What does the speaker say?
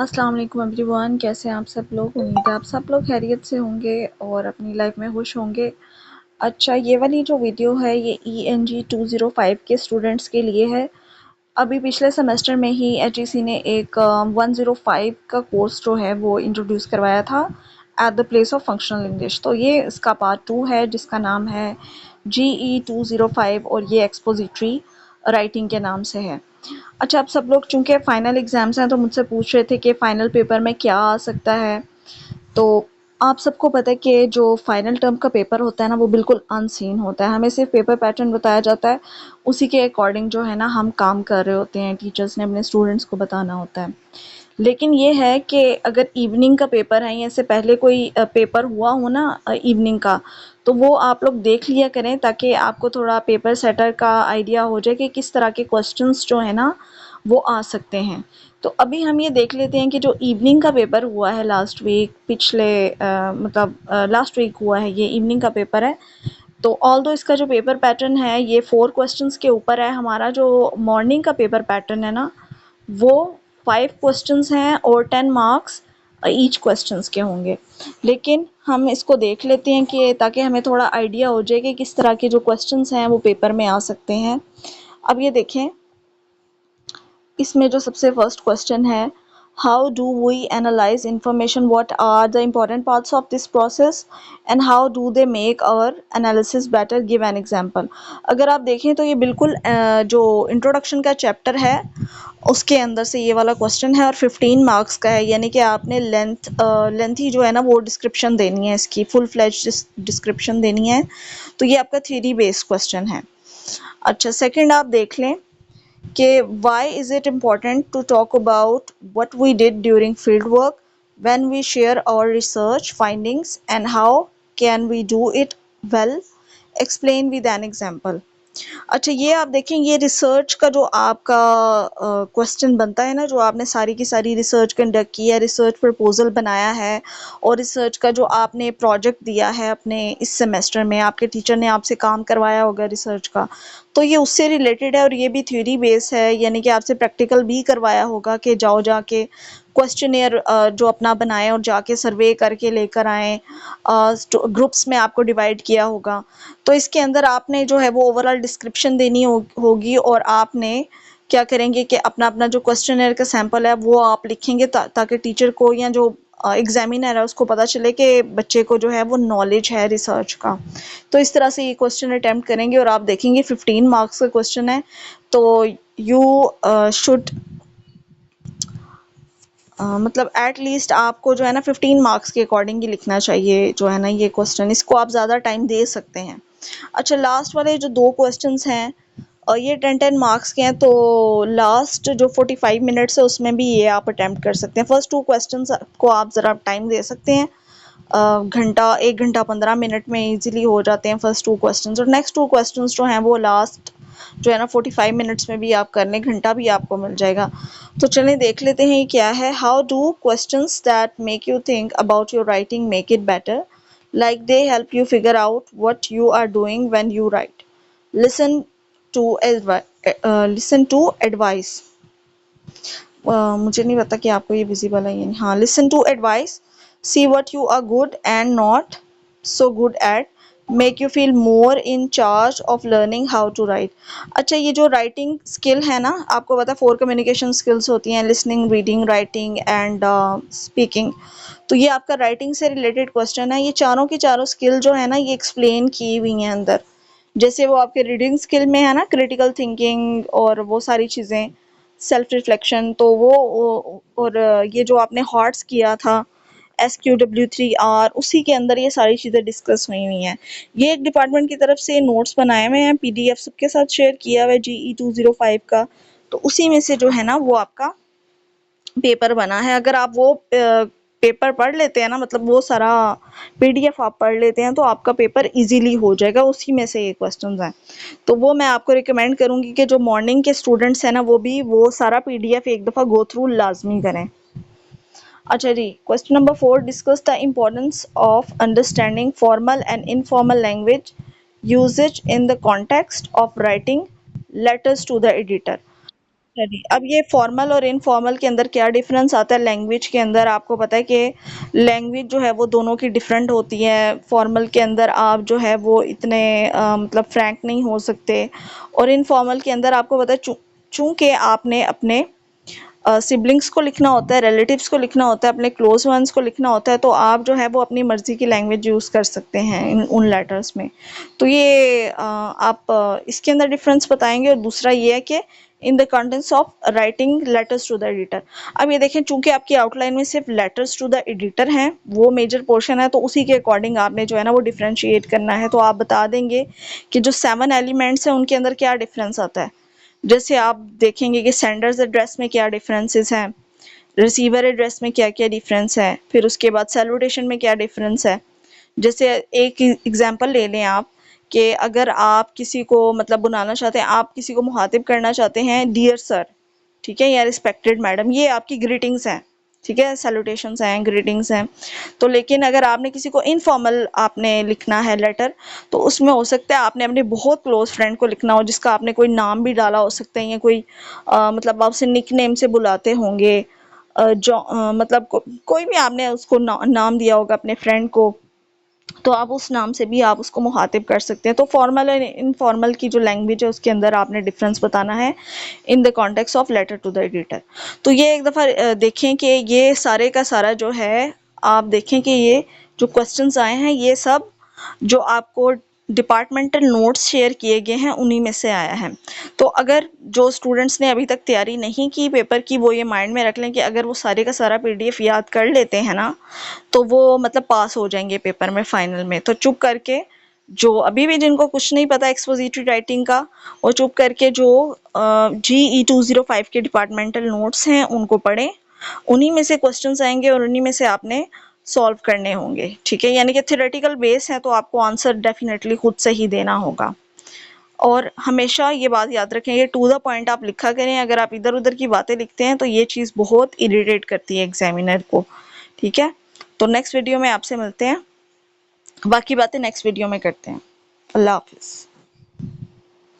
अस्सलाम वालेकुम एवरीवन, कैसे हैं आप सब लोग। उम्मीद है आप सब लोग खैरियत से होंगे और अपनी लाइफ में खुश होंगे। अच्छा, ये वाली जो वीडियो है ये ENG 205 के स्टूडेंट्स के लिए है। अभी पिछले सेमेस्टर में ही HEC ने एक 105 का कोर्स जो है वो इंट्रोड्यूस करवाया था at the place of functional English. तो ये इसका पार्ट 2 है जिसका नाम है GE 205 और ये एक्सपोजिटरी राइटिंग के नाम से है। अच्छा, आप सब लोग चूंकि फाइनल एग्जाम्स हैं तो मुझसे पूछ रहे थे कि फाइनल पेपर में क्या आ सकता है। तो आप सबको पता है कि जो फाइनल टर्म का पेपर होता है ना वो बिल्कुल अनसीन होता है। हमें सिर्फ पेपर पैटर्न बताया जाता है, उसी के अकॉर्डिंग जो है ना हम काम कर रहे होते हैं। टीचर्स ने अपने स्टूडेंट्स को बताना होता है। लेकिन ये है कि अगर इवनिंग का पेपर है या इससे पहले कोई पेपर हुआ हो ना इवनिंग का, तो वो आप लोग देख लिया करें ताकि आपको थोड़ा पेपर सेटर का आइडिया हो जाए कि किस तरह के क्वेश्चंस जो है ना वो आ सकते हैं। तो अभी हम ये देख लेते हैं कि जो इवनिंग का पेपर हुआ है लास्ट वीक, लास्ट वीक हुआ है, ये इवनिंग का पेपर है। तो ऑल्दो इसका जो पेपर पैटर्न है ये 4 क्वेश्चंस के ऊपर है। हमारा जो मॉर्निंग का पेपर पैटर्न है ना वो 5 क्वेश्चंस हैं और 10 मार्क्स ईच क्वेश्चंस के होंगे। लेकिन हम इसको देख लेते हैं कि ताकि हमें थोड़ा आइडिया हो जाए कि किस तरह के जो क्वेश्चंस हैं वो पेपर में आ सकते हैं। अब ये देखें, इसमें जो सबसे फर्स्ट क्वेश्चन है, how do we analyse information, what are the important parts of this process and how do they make our analysis better, give an example. अगर आप देखें तो ये बिल्कुल जो इंट्रोडक्शन का चैप्टर है उसके अंदर से ये वाला क्वेश्चन है और 15 मार्क्स का है। यानी कि आपने लेंथ ही जो है ना वो डिस्क्रिप्शन देनी है, इसकी फुल फ्लेज डिस्क्रिप्शन देनी है। तो ये आपका थ्योरी बेस्ड क्वेश्चन है। अच्छा, सेकंड आप देख लें कि why is it important to talk about what we did during field work when we share our research findings and how can we do it well, explain with an example। अच्छा, ये आप देखें, ये research का जो आपका question बनता है ना, जो आपने सारी की सारी रिसर्च कंडक्ट की है, रिसर्च प्रपोजल बनाया है और रिसर्च का जो आपने प्रोजेक्ट दिया है अपने इस सेमेस्टर में, आपके टीचर ने आपसे काम करवाया होगा रिसर्च का, तो ये उससे रिलेटेड है और ये भी थ्योरी बेस है। यानी कि आपसे प्रैक्टिकल भी करवाया होगा कि जाओ जाके क्वेश्चनेयर जो अपना बनाए और जाके सर्वे करके लेकर आए। ग्रुप्स में आपको डिवाइड किया होगा। तो इसके अंदर आपने जो है वो ओवरऑल डिस्क्रिप्शन देनी होगी और आपने क्या करेंगे कि अपना अपना जो क्वेश्चनर का सैंपल है वो आप लिखेंगे ताकि टीचर को या जो एग्जामिनर है उसको पता चले कि बच्चे को जो है वो नॉलेज है रिसर्च का। तो इस तरह से ये क्वेश्चन अटेम्प्ट करेंगे और आप देखेंगे 15 मार्क्स का क्वेश्चन है। तो यू शुड मतलब एट लीस्ट आपको जो है ना 15 मार्क्स के अकॉर्डिंग ही लिखना चाहिए जो है ना ये क्वेश्चन। इसको आप ज़्यादा टाइम दे सकते हैं। अच्छा, लास्ट वाले जो 2 क्वेश्चंस हैं और ये 10-10 मार्क्स के हैं, तो लास्ट जो 45 मिनट्स है उसमें भी ये आप अटेम्प्ट कर सकते हैं। फर्स्ट 2 क्वेश्चंस को आप ज़रा टाइम दे सकते हैं, घंटा 1 घंटा 15 मिनट में इजीली हो जाते हैं फर्स्ट 2 क्वेश्चंस। और नेक्स्ट 2 क्वेश्चंस जो हैं वो लास्ट जो है ना 45 मिनट्स में भी आप कर लें, घंटा भी आपको मिल जाएगा। तो चलें देख लेते हैं ये क्या है। How do questions that make you think about your writing make it better, like they help you figure out what you are doing when you write, listen to listen to advice। मुझे नहीं पता कि आपको ये visible है या नहीं। हाँ, listen to advice, see what you are good and not so good at, make you feel more in charge of learning how to write. अच्छा, ये जो राइटिंग स्किल है ना, आपको पता है 4 कम्युनिकेशन स्किल्स होती हैं, listening, reading, writing and speaking. तो ये आपका राइटिंग से रिलेटेड क्वेश्चन है। ये चारों की चारों स्किल जो है ना ये एक्सप्लेन की हुई हैं अंदर। जैसे वो आपके रीडिंग स्किल में है ना क्रिटिकल थिंकिंग और वो सारी चीज़ें, सेल्फ रिफ्लेक्शन, तो वो और ये जो आपने हॉट्स किया था SQW3R, उसी के अंदर ये सारी चीज़ें डिस्कस हुई हुई हैं। ये एक डिपार्टमेंट की तरफ से नोट्स बनाए हुए हैं, PDF सबके साथ शेयर किया हुआ है GE 205 का। तो उसी में से जो है ना वो आपका पेपर बना है। अगर आप वो पेपर पढ़ लेते हैं ना, मतलब वो सारा PDF आप पढ़ लेते हैं, तो आपका पेपर इजीली हो जाएगा। उसी में से ये क्वेश्चंस हैं। तो वो मैं आपको रिकमेंड करूंगी कि जो मॉर्निंग के स्टूडेंट्स हैं ना वो भी वो सारा PDF एक दफ़ा गो थ्रू लाजमी करें। अच्छा जी, question number 4, discuss the importance of understanding formal and informal language usage in the context of writing letters to the editor. Study. अब ये फॉर्मल और इनफॉर्मल के अंदर क्या डिफरेंस आता है लैंग्वेज के अंदर, आपको पता है कि लैंग्वेज जो है वो दोनों की डिफरेंट होती है। फॉर्मल के अंदर आप जो है वो इतने मतलब फ्रैंक नहीं हो सकते, और इनफॉर्मल के अंदर आपको पता है चूंकि आपने अपने सिबलिंग्स को लिखना होता है, रिलेटिव्स को लिखना होता है, अपने क्लोज वंस को लिखना होता है, तो आप जो है वो अपनी मर्ज़ी की लैंग्वेज यूज़ कर सकते हैं उन लेटर्स में। तो ये आप इसके अंदर डिफरेंस बताएंगे। और दूसरा ये है कि in the contents of writing letters to the editor. अब ये देखें, चूंकि आपकी आउटलाइन में सिर्फ लेटर्स टू द एडिटर हैं, वो मेजर पोर्शन है, तो उसी के अकॉर्डिंग आपने जो है ना वो डिफ्रेंशिएट करना है। तो आप बता देंगे कि जो 7 एलिमेंट्स हैं उनके अंदर क्या डिफरेंस आता है। जैसे आप देखेंगे कि सेंडर्स एड्रेस में क्या डिफरेंसेस हैं, रिसीवर एड्रेस में क्या क्या डिफरेंस है, फिर उसके बाद सैल्यूटेशन में क्या डिफरेंस है। जैसे एक एग्जांपल ले लें आप, कि अगर आप किसी को मतलब बुलाना चाहते हैं, आप किसी को मुखातिब करना चाहते हैं डियर सर, ठीक है, या रिस्पेक्टेड मैडम, ये आपकी ग्रीटिंग्स हैं, ठीक है, सैल्यूटेशंस हैं, ग्रीटिंग्स हैं। तो लेकिन अगर आपने किसी को इनफॉर्मल आपने लिखना है लेटर, तो उसमें हो सकता है आपने अपने बहुत क्लोज फ्रेंड को लिखना हो, जिसका आपने कोई नाम भी डाला हो सकता है, या कोई मतलब आप उसे निक नेम से बुलाते होंगे, जो मतलब कोई भी आपने उसको नाम दिया होगा अपने फ्रेंड को, तो आप उस नाम से भी आप उसको मुखातिब कर सकते हैं। तो फॉर्मल और इनफॉर्मल की जो लैंग्वेज है उसके अंदर आपने डिफरेंस बताना है in the context of letter to the editor. तो ये एक दफ़ा देखें कि ये सारे का सारा जो है, आप देखें कि ये जो क्वेश्चंस आए हैं ये सब जो आपको डिपार्टमेंटल नोट्स शेयर किए गए हैं उन्हीं में से आया है। तो अगर जो स्टूडेंट्स ने अभी तक तैयारी नहीं की पेपर की, वो ये माइंड में रख लें कि अगर वो सारे का सारा पीडीएफ याद कर लेते हैं ना, तो वो मतलब पास हो जाएंगे पेपर में, फाइनल में। तो चुप करके जो अभी भी जिनको कुछ नहीं पता एक्सपोजिटरी राइटिंग का, वो चुप करके जो GE 205 के डिपार्टमेंटल नोट्स हैं उनको पढ़ें। उन्हीं में से क्वेश्चंस आएंगे और उन्हीं में से आपने सॉल्व करने होंगे, ठीक है। यानी कि थ्योरेटिकल बेस है, तो आपको आंसर डेफिनेटली खुद से ही देना होगा। और हमेशा ये बात याद रखें, ये टू द पॉइंट आप लिखा करें। अगर आप इधर उधर की बातें लिखते हैं तो ये चीज़ बहुत इरिटेट करती है एग्जामिनर को, ठीक है। तो नेक्स्ट वीडियो में आपसे मिलते हैं, बाकी बातें नेक्स्ट वीडियो में करते हैं। अल्लाह हाफिज़।